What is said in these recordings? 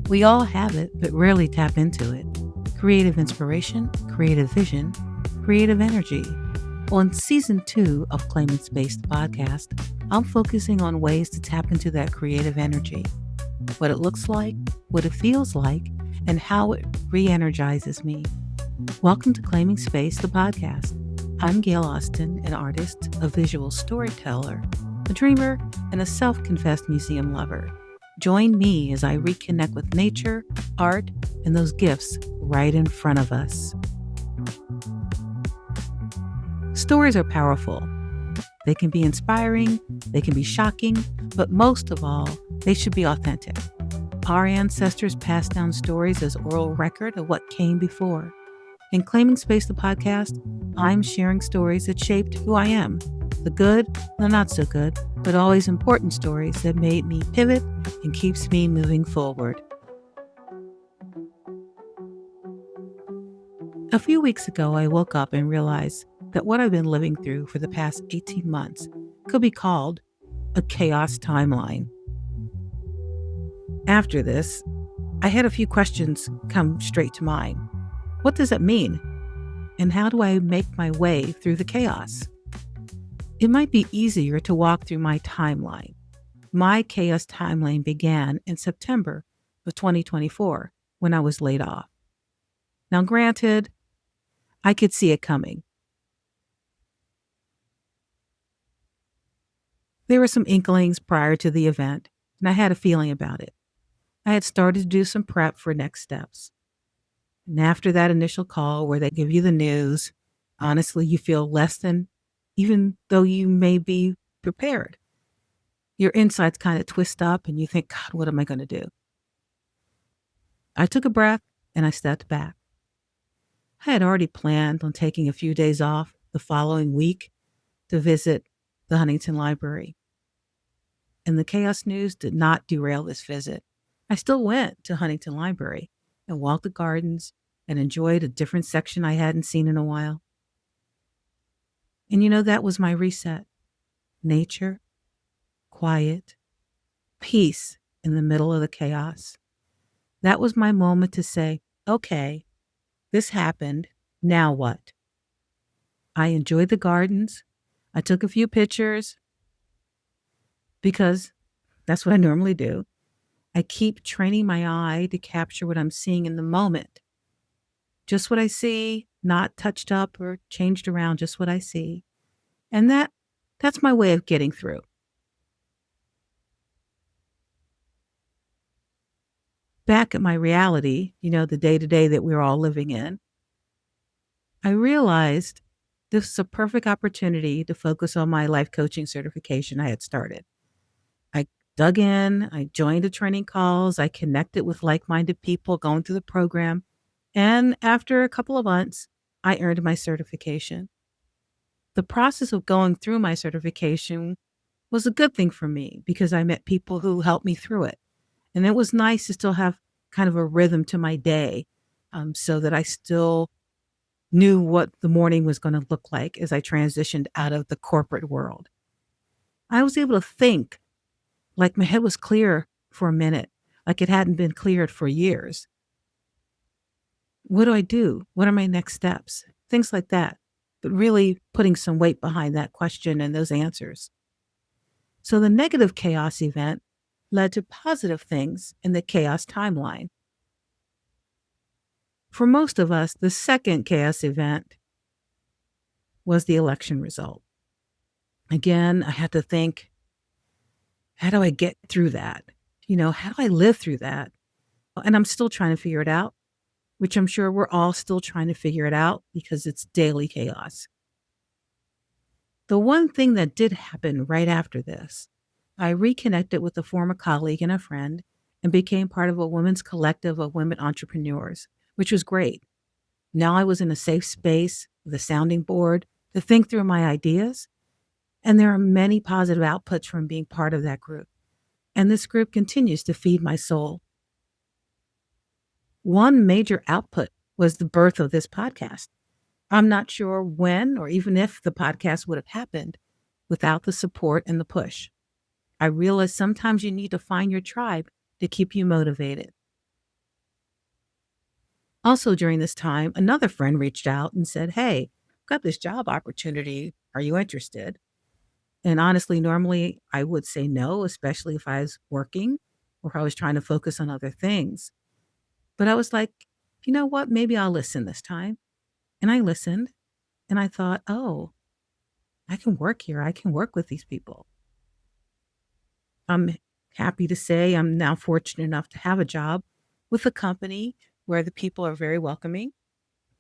We all have it, but rarely tap into it. Creative inspiration, creative vision, creative energy. Well, in season 2 of Claiming Space, the podcast, I'm focusing on ways to tap into that creative energy. What it looks like, what it feels like, and how it re energizes me. Welcome to Claiming Space, the podcast. I'm Gail Austin, an artist, a visual storyteller, a dreamer, and a self confessed museum lover. Join me as I reconnect with nature, art, and those gifts right in front of us. Stories are powerful. They can be inspiring, they can be shocking, but most of all, they should be authentic. Our ancestors passed down stories as oral record of what came before. In Claiming Space, the podcast, I'm sharing stories that shaped who I am. The good, the not so good, but always important stories that made me pivot and keeps me moving forward. A few weeks ago, I woke up and realized that what I've been living through for the past 18 months could be called a chaos timeline. After this, I had a few questions come straight to mind. What does that mean? And how do I make my way through the chaos? It might be easier to walk through my timeline. My chaos timeline began in September of 2024 when I was laid off. Now, granted, I could see it coming. There were some inklings prior to the event, and I had a feeling about it. I had started to do some prep for next steps. And after that initial call where they give you the news, honestly, you feel less than, even though you may be prepared. Your insides kind of twist up and you think, God, what am I going to do? I took a breath and I stepped back. I had already planned on taking a few days off the following week to visit the Huntington Library. And the chaos news did not derail this visit. I still went to Huntington Library and walked the gardens and enjoyed a different section I hadn't seen in a while. And that was my reset. Nature, quiet, peace in the middle of the chaos. That was my moment to say, okay, this happened. Now what? I enjoyed the gardens. I took a few pictures because that's what I normally do. I keep training my eye to capture what I'm seeing in the moment. Just what I see, not touched up or changed around, just what I see. And that's my way of getting through. Back at my reality, the day-to-day that we're all living in, I realized this is a perfect opportunity to focus on my life coaching certification I had started. I dug in, I joined the training calls, I connected with like-minded people going through the program, and after a couple of months, I earned my certification. The process of going through my certification was a good thing for me because I met people who helped me through it. And it was nice to still have kind of a rhythm to my day so that I still knew what the morning was going to look like as I transitioned out of the corporate world. I was able to think like my head was clear for a minute, like it hadn't been cleared for years. What do I do? What are my next steps? Things like that, but really putting some weight behind that question and those answers. So the negative chaos event led to positive things in the chaos timeline. For most of us, the second chaos event was the election result. Again, I had to think, how do I get through that? How do I live through that? And I'm still trying to figure it out, which I'm sure we're all still trying to figure it out because it's daily chaos. The one thing that did happen right after this, I reconnected with a former colleague and a friend and became part of a women's collective of women entrepreneurs, which was great. Now I was in a safe space with a sounding board to think through my ideas. And there are many positive outputs from being part of that group. And this group continues to feed my soul. One major output was the birth of this podcast. I'm not sure when or even if the podcast would have happened without the support and the push. I realized sometimes you need to find your tribe to keep you motivated. Also, during this time, another friend reached out and said, "Hey, I've got this job opportunity. Are you interested?" And honestly, normally I would say no, especially if I was working or if I was trying to focus on other things. But I was like, you know what? Maybe I'll listen this time. And I listened and I thought, oh, I can work here. I can work with these people. I'm happy to say I'm now fortunate enough to have a job with a company where the people are very welcoming,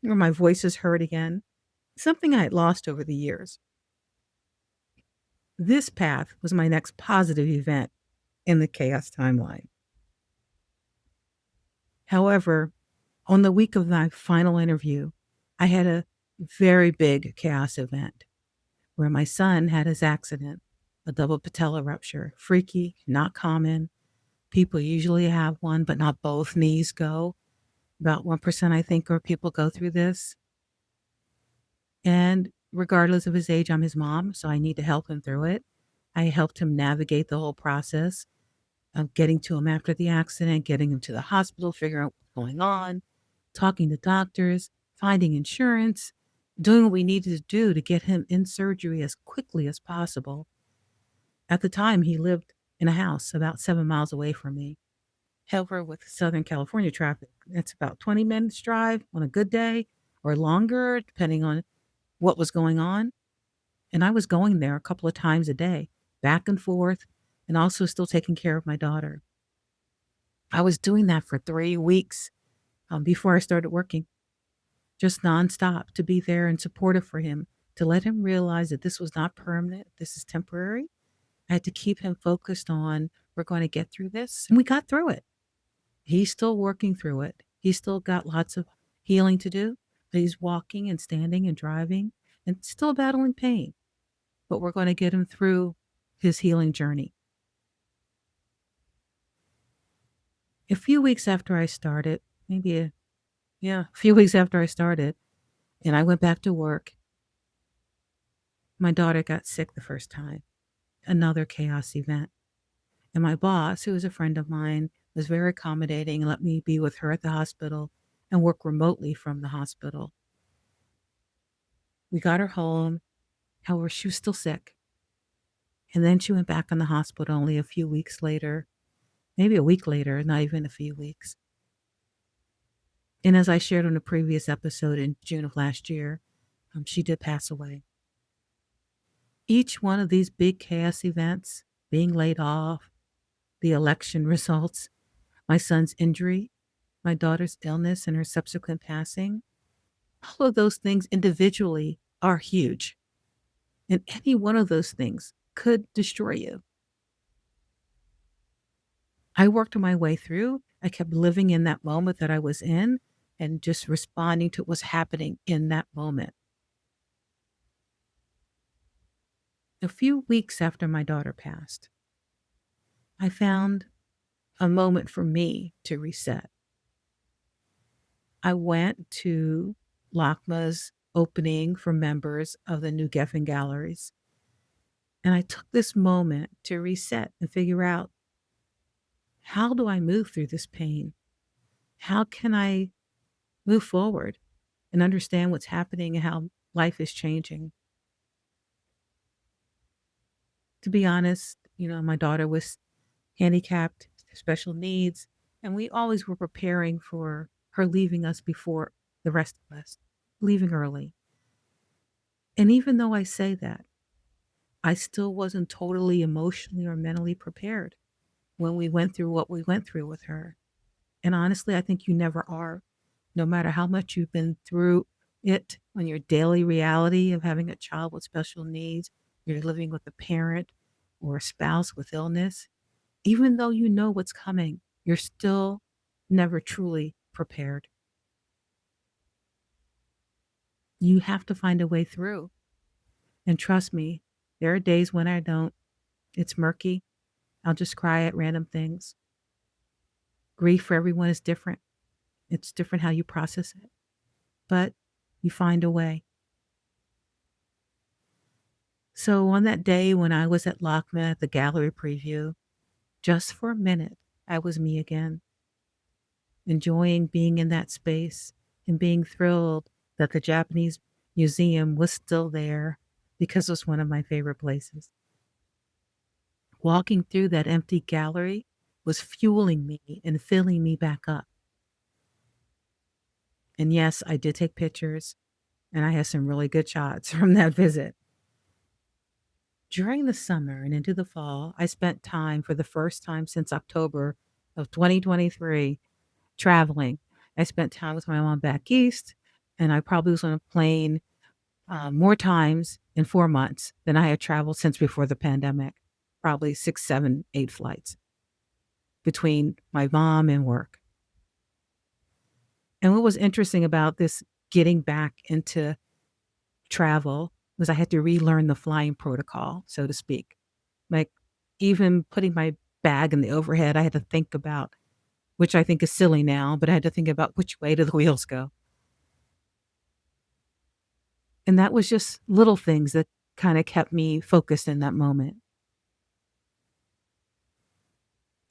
where my voice is heard again, something I had lost over the years. This path was my next positive event in the chaos timeline. However, on the week of my final interview, I had a very big chaos event where my son had his accident, a double patella rupture. Freaky, not common. People usually have one, but not both knees go. About 1%, I think, of people go through this. And regardless of his age, I'm his mom, so I need to help him through it. I helped him navigate the whole process of getting to him after the accident, getting him to the hospital, figuring out what's going on, talking to doctors, finding insurance, doing what we needed to do to get him in surgery as quickly as possible. At the time, he lived in a house about 7 miles away from me. However, with Southern California traffic, it's about 20 minutes drive on a good day or longer, depending on what was going on. And I was going there a couple of times a day, back and forth, and also still taking care of my daughter. I was doing that for 3 weeks before I started working, just nonstop to be there and supportive for him, to let him realize that this was not permanent, this is temporary. I had to keep him focused on, we're going to get through this. And we got through it. He's still working through it. He's still got lots of healing to do, but he's walking and standing and driving and still battling pain. But we're going to get him through his healing journey. A few weeks after I started, a few weeks after I started, and I went back to work, my daughter got sick the first time, another chaos event. And my boss, who was a friend of mine, was very accommodating and let me be with her at the hospital and work remotely from the hospital. We got her home. However, she was still sick. And then she went back in the hospital only a few weeks later, maybe a week later, not even a few weeks. And as I shared on a previous episode in June of last year, she did pass away. Each one of these big chaos events, being laid off, the election results, my son's injury, my daughter's illness and her subsequent passing, all of those things individually are huge. And any one of those things could destroy you. I worked my way through. I kept living in that moment that I was in and just responding to what was happening in that moment. A few weeks after my daughter passed, I found a moment for me to reset. I went to LACMA's opening for members of the new Geffen Galleries. And I took this moment to reset and figure out, how do I move through this pain? How can I move forward and understand what's happening and how life is changing? To be honest, my daughter was handicapped, special needs, and we always were preparing for her leaving us before the rest of us, leaving early. And even though I say that, I still wasn't totally emotionally or mentally prepared when we went through what we went through with her. And honestly, I think you never are, no matter how much you've been through it on your daily reality of having a child with special needs, you're living with a parent or a spouse with illness. Even though you know what's coming, you're still never truly prepared. You have to find a way through. And trust me, there are days when I don't. It's murky. I'll just cry at random things. Grief for everyone is different. It's different how you process it, but you find a way. So on that day when I was at LACMA at the gallery preview, just for a minute, I was me again, enjoying being in that space and being thrilled that the Japanese museum was still there because it was one of my favorite places. Walking through that empty gallery was fueling me and filling me back up. And yes, I did take pictures and I had some really good shots from that visit. During the summer and into the fall, I spent time for the first time since October of 2023 traveling. I spent time with my mom back east, and I probably was on a plane more times in 4 months than I had traveled since before the pandemic. Probably six, seven, 8 flights between my mom and work. And what was interesting about this getting back into travel was I had to relearn the flying protocol, so to speak. Like even putting my bag in the overhead, I had to think about, which I think is silly now, but I had to think about which way do the wheels go. And that was just little things that kind of kept me focused in that moment.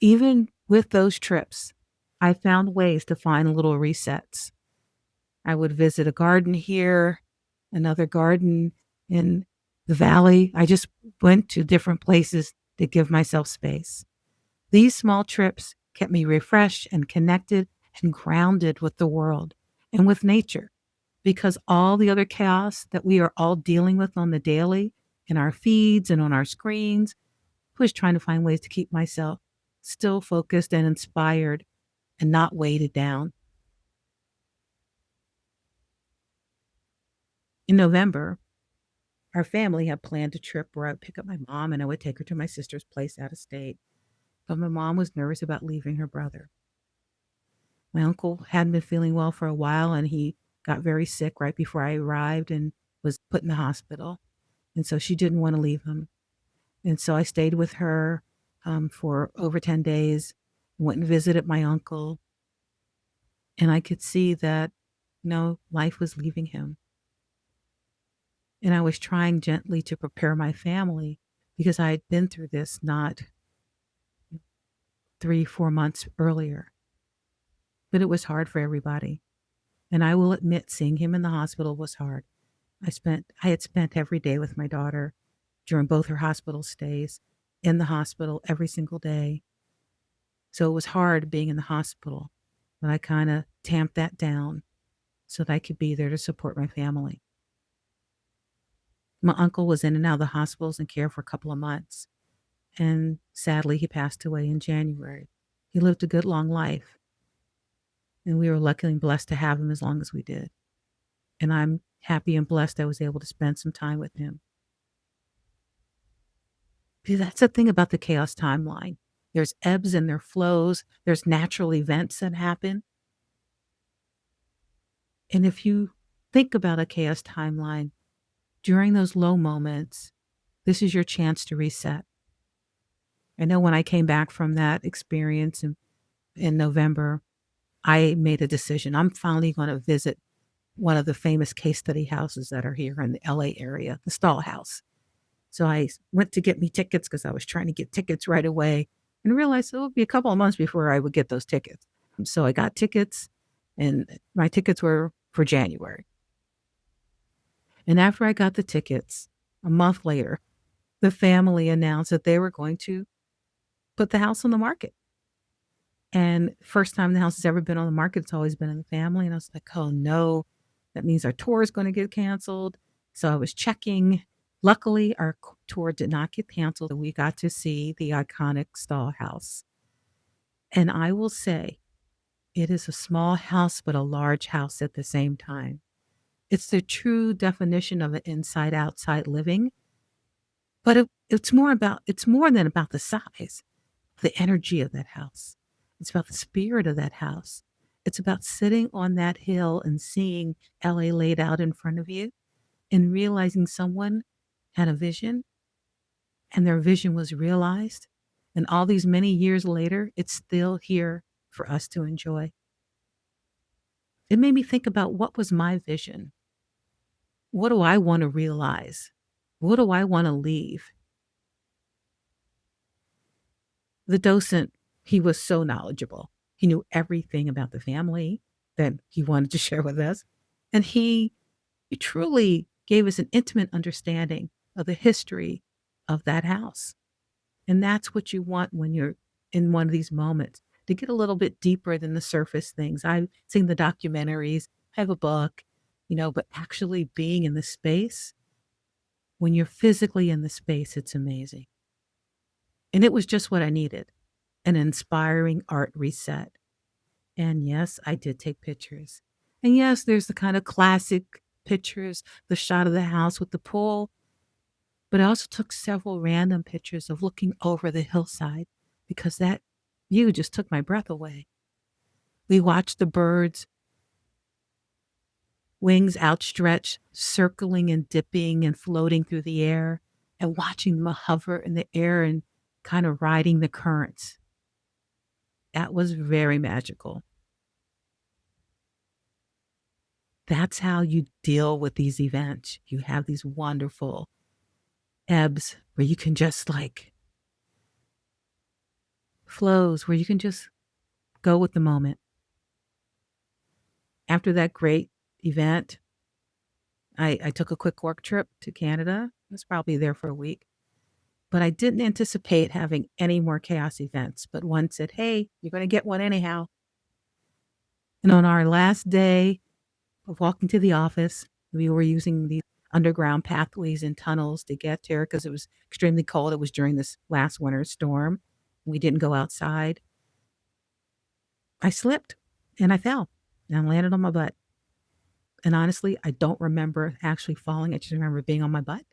Even with those trips, I found ways to find little resets. I would visit a garden here, another garden in the valley. I just went to different places to give myself space. These small trips kept me refreshed and connected and grounded with the world and with nature because all the other chaos that we are all dealing with on the daily in our feeds and on our screens I was trying to find ways to keep myself still focused and inspired and not weighted down. In November, our family had planned a trip where I would pick up my mom and I would take her to my sister's place out of state. But my mom was nervous about leaving her brother. My uncle hadn't been feeling well for a while and he got very sick right before I arrived and was put in the hospital. And so she didn't want to leave him. And so I stayed with her for over 10 days, went and visited my uncle. And I could see that, life was leaving him. And I was trying gently to prepare my family because I had been through this not 3, 4 months earlier. But it was hard for everybody. And I will admit, seeing him in the hospital was hard. I had spent every day with my daughter during both her hospital stays, in the hospital every single day. So it was hard being in the hospital, but I kind of tamped that down so that I could be there to support my family. My uncle was in and out of the hospitals and care for a couple of months, and sadly, he passed away in January. He lived a good long life, and we were lucky and blessed to have him as long as we did. And I'm happy and blessed I was able to spend some time with him. Because that's the thing about the chaos timeline. There's ebbs and there flows. There's natural events that happen. And if you think about a chaos timeline, during those low moments, this is your chance to reset. I know when I came back from that experience in November, I made a decision. I'm finally going to visit one of the famous case study houses that are here in the LA area, the Stall House. So I went to get me tickets because I was trying to get tickets right away and realized it would be a couple of months before I would get those tickets. So I got tickets and my tickets were for January. And after I got the tickets, a month later, the family announced that they were going to put the house on the market. And first time the house has ever been on the market, it's always been in the family. And I was like, oh no, that means our tour is going to get canceled. So I was checking. Luckily, our tour did not get canceled. And we got to see the iconic Stall House. And I will say, it is a small house, but a large house at the same time. It's the true definition of an inside outside living. But it's more than about the size, the energy of that house. It's about the spirit of that house. It's about sitting on that hill and seeing LA laid out in front of you and realizing someone had a vision and their vision was realized. And all these many years later, it's still here for us to enjoy. It made me think about what was my vision? What do I want to realize? What do I want to leave? The docent, he was so knowledgeable. He knew everything about the family that he wanted to share with us. And he truly gave us an intimate understanding of the history of that house. And that's what you want when you're in one of these moments, to get a little bit deeper than the surface things. I've seen the documentaries, I have a book, but actually being in the space, when you're physically in the space, it's amazing. And it was just what I needed, an inspiring art reset. And yes, I did take pictures. And yes, there's the kind of classic pictures, the shot of the house with the pool, but I also took several random pictures of looking over the hillside because that view just took my breath away. We watched the birds, wings outstretched, circling and dipping and floating through the air, and watching them hover in the air and kind of riding the currents. That was very magical. That's how you deal with these events. You have these wonderful ebbs where you can just flows where you can just go with the moment. After that great event, I took a quick work trip to Canada. I was probably there for a week, but I didn't anticipate having any more chaos events. But one said, "Hey, you're going to get one anyhow." And on our last day of walking to the office, we were using these underground pathways and tunnels to get there because it was extremely cold. It was during this last winter storm. We didn't go outside. I slipped and I fell and I landed on my butt. And honestly, I don't remember actually falling. I just remember being on my butt.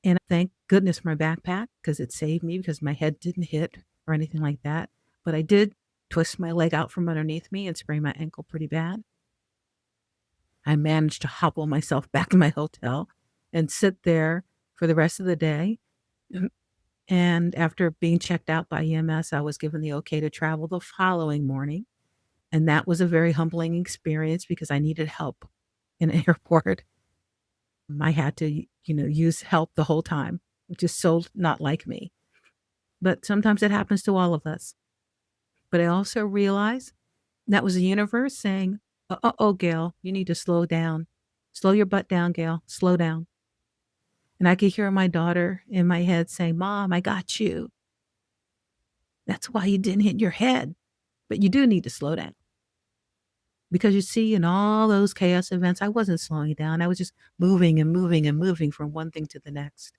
And thank goodness for my backpack because it saved me because my head didn't hit or anything like that. But I did twist my leg out from underneath me and sprain my ankle pretty bad. I managed to hobble myself back to my hotel and sit there for the rest of the day. And after being checked out by EMS, I was given the okay to travel the following morning. And that was a very humbling experience because I needed help in an airport. I had to, use help the whole time, which is so not like me. But sometimes it happens to all of us. But I also realized that was the universe saying, oh, Gail, you need to slow down. Slow your butt down, Gail. Slow down. And I could hear my daughter in my head saying, Mom, I got you. That's why you didn't hit your head. But you do need to slow down. Because you see, in all those chaos events, I wasn't slowing down. I was just moving and moving and moving from one thing to the next.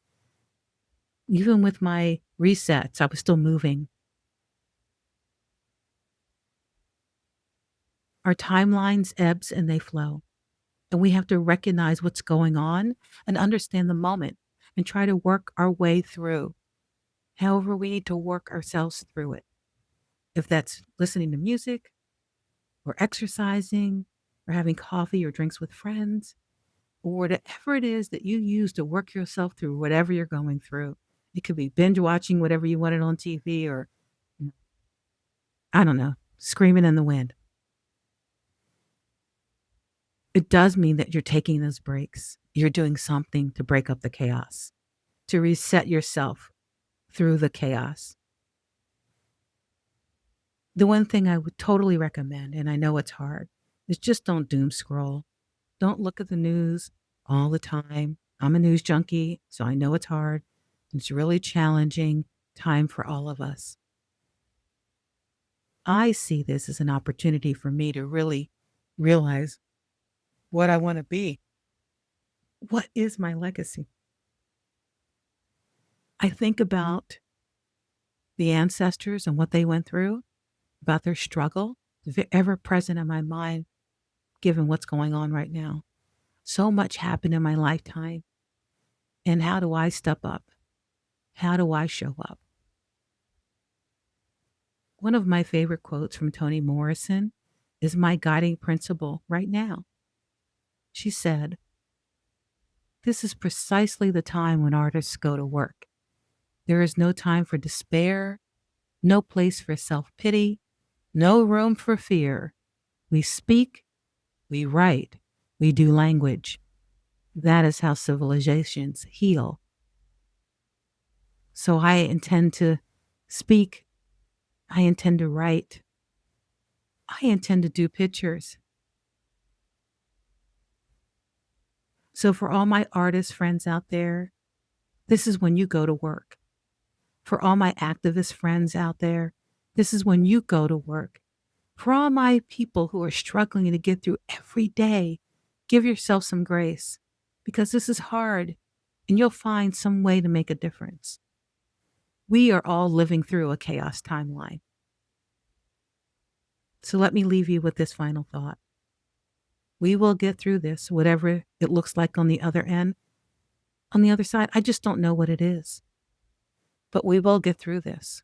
Even with my resets, I was still moving. Our timelines ebbs and they flow. And we have to recognize what's going on and understand the moment and try to work our way through. However, we need to work ourselves through it. If that's listening to music or exercising or having coffee or drinks with friends or whatever it is that you use to work yourself through whatever you're going through. It could be binge watching whatever you wanted on TV or, I don't know, screaming in the wind. It does mean that you're taking those breaks. You're doing something to break up the chaos, to reset yourself through the chaos. The one thing I would totally recommend, and I know it's hard, is just don't doom scroll. Don't look at the news all the time. I'm a news junkie, so I know it's hard. It's really challenging time for all of us. I see this as an opportunity for me to really realize what I want to be. What is my legacy? I think about the ancestors and what they went through, about their struggle, ever present in my mind, given what's going on right now. So much happened in my lifetime. And how do I step up? How do I show up? One of my favorite quotes from Toni Morrison is my guiding principle right now. She said, "This is precisely the time when artists go to work. There is no time for despair, no place for self-pity, no room for fear. We speak, we write, we do language. That is how civilizations heal. So I intend to speak. I intend to write. I intend to do pictures. So for all my artist friends out there, this is when you go to work. For all my activist friends out there, this is when you go to work. For all my people who are struggling to get through every day, give yourself some grace because this is hard and you'll find some way to make a difference. We are all living through a chaos timeline. So let me leave you with this final thought. We will get through this, whatever it looks like on the other end. On the other side, I just don't know what it is. But we will get through this.